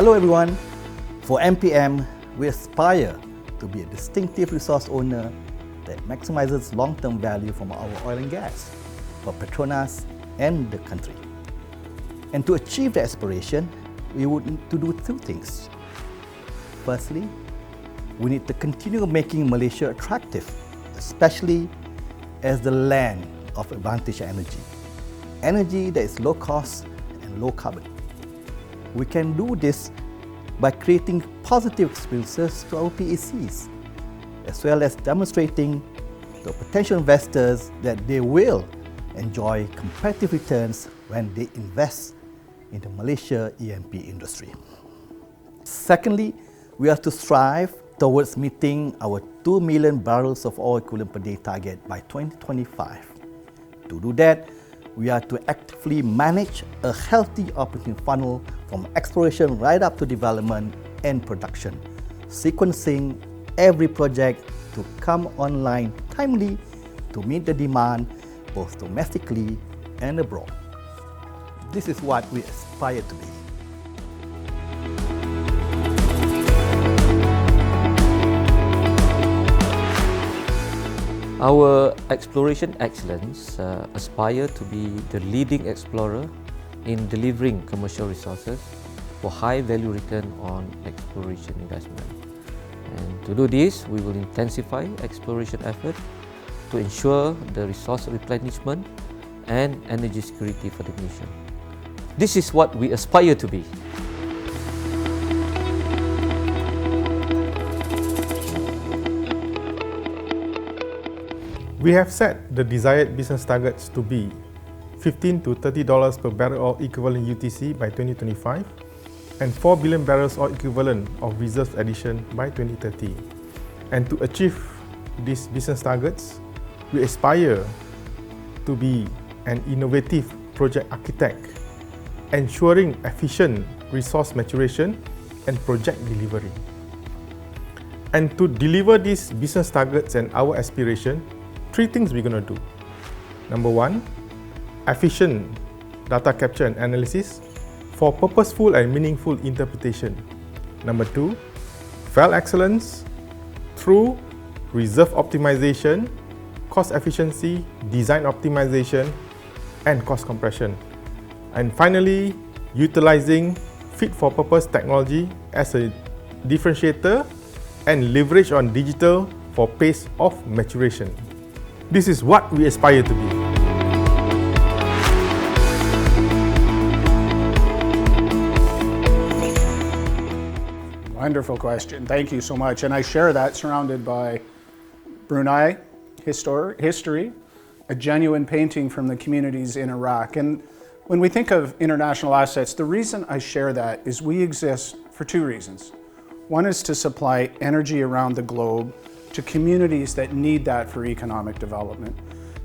Hello everyone. For MPM, we aspire to be a distinctive resource owner that maximizes long-term value from our oil and gas for Petronas and the country. And to achieve the aspiration, we would need to do two things. Firstly, we need to continue making Malaysia attractive, especially as the land of advantage energy. Energy that is low cost and low carbon. We can do this by creating positive experiences to our PECs, as well as demonstrating to potential investors that they will enjoy competitive returns when they invest in the Malaysia E&P industry. Secondly, we are to strive towards meeting our 2 million barrels of oil equivalent per day target by 2025. To do that, we are to actively manage a healthy operating funnel from exploration right up to development and production, sequencing every project to come online timely to meet the demand both domestically and abroad. This is what we aspire to be. Our exploration excellence aspire to be the leading explorer in delivering commercial resources for high value return on exploration investment. And to do this, we will intensify exploration effort to ensure the resource replenishment and energy security for the nation. This is what we aspire to be. We have set the desired business targets to be $15 to $30 per barrel oil equivalent UTC by 2025 and 4 billion barrels oil equivalent of reserves addition by 2030. And to achieve these business targets, we aspire to be an innovative project architect, ensuring efficient resource maturation and project delivery. And to deliver these business targets and our aspiration, three things we're going to do. Number one, efficient data capture and analysis for purposeful and meaningful interpretation. Number two, well excellence through reserve optimization, cost efficiency, design optimization, and cost compression. And finally, utilizing fit-for-purpose technology as a differentiator and leverage on digital for pace of maturation. This is what we aspire to be. Wonderful question. Thank you so much. And I share that, surrounded by Brunei history, a genuine painting from the communities in Iraq. And when we think of international assets, the reason I share that is we exist for two reasons. One is to supply energy around the globe to communities that need that for economic development.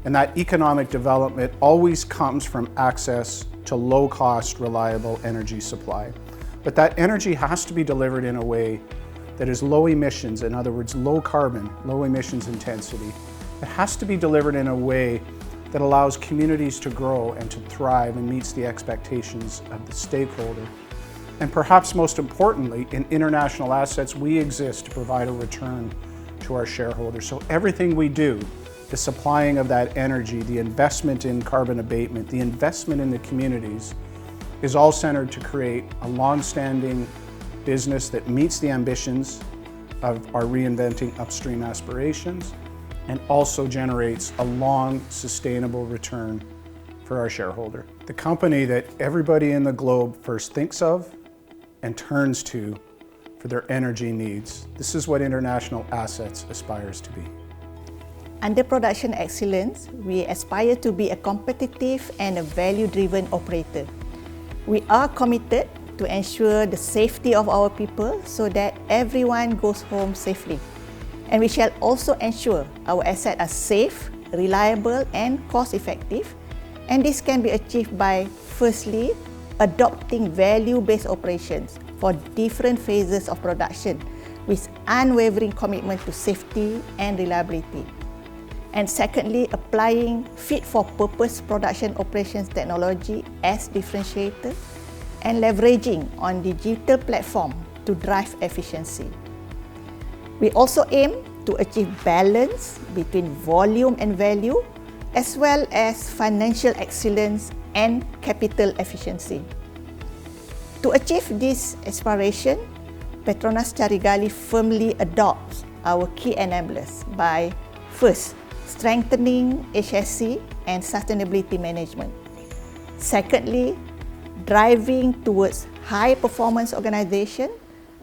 And that economic development always comes from access to low-cost, reliable energy supply. But that energy has to be delivered in a way that is low emissions, in other words, low carbon, low emissions intensity. It has to be delivered in a way that allows communities to grow and to thrive and meets the expectations of the stakeholder. And perhaps most importantly, in international assets, we exist to provide a return to our shareholders. So everything we do, the supplying of that energy, the investment in carbon abatement, the investment in the communities, is all centered to create a long-standing business that meets the ambitions of our reinventing upstream aspirations and also generates a long, sustainable return for our shareholder. The company that everybody in the globe first thinks of and turns to for their energy needs. This is what International Assets aspires to be. Under production excellence, we aspire to be a competitive and a value-driven operator. We are committed to ensure the safety of our people so that everyone goes home safely. And we shall also ensure our assets are safe, reliable, and cost-effective. And this can be achieved by, firstly, adopting value-based operations for different phases of production with unwavering commitment to safety and reliability. And secondly, applying fit-for-purpose production operations technology as differentiator and leveraging on digital platform to drive efficiency. We also aim to achieve balance between volume and value, as well as financial excellence and capital efficiency. To achieve this aspiration, Petronas Carigali firmly adopts our key enablers by first, strengthening HSE and sustainability management. Secondly, driving towards high-performance organization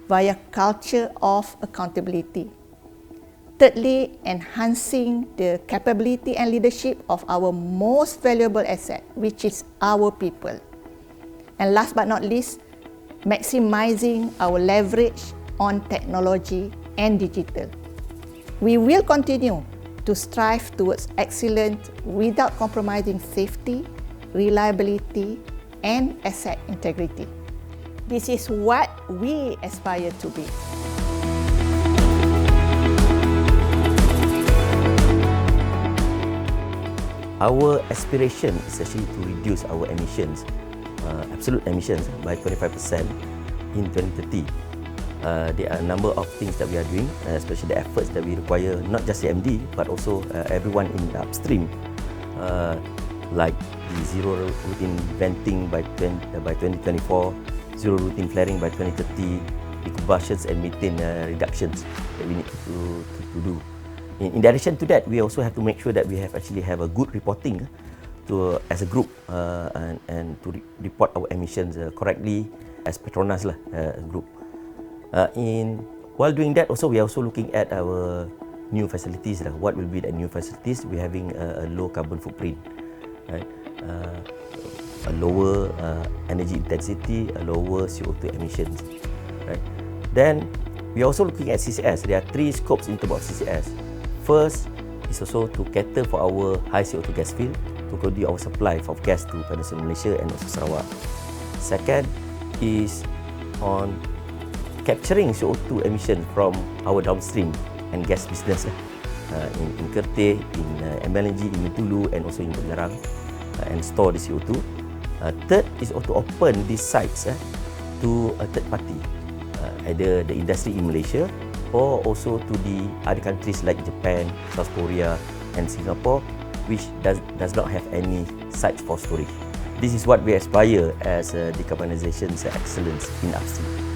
via culture of accountability. Thirdly, enhancing the capability and leadership of our most valuable asset, which is our people. And last but not least, maximizing our leverage on technology and digital. We will continue to strive towards excellence without compromising safety, reliability, and asset integrity. This is what we aspire to be. Our aspiration is actually to reduce our emissions, absolute emissions by 25% in 2030. There are a number of things that we are doing, especially the efforts that we require, not just the MD, but also everyone in the upstream, like the zero routine venting by 2024, zero routine flaring by 2030, the combustions and methane reductions that we need to do. In addition to that, we also have to make sure that we actually have a good reporting as a group and to report our emissions correctly as Petronas group. While doing that, we are also looking at our new facilities. What will be the new facilities? We're having a low carbon footprint, right? A lower energy intensity, a lower CO2 emissions, right? Then we are also looking at CCS. There are 3 scopes in terms of CCS. First is also to cater for our high CO2 gas field, to continue our supply of gas to Peninsular Malaysia and also Sarawak. Second is on capturing CO2 emission from our downstream and gas business in Kerteh, in MLNG, in Mitulu, and also in Penjarang, and store the CO2. Third is also to open these sites to a third party, either the industry in Malaysia or also to the other countries like Japan, South Korea, and Singapore, which does not have any sites for storage. This is what we aspire as decarbonization excellence in upstream.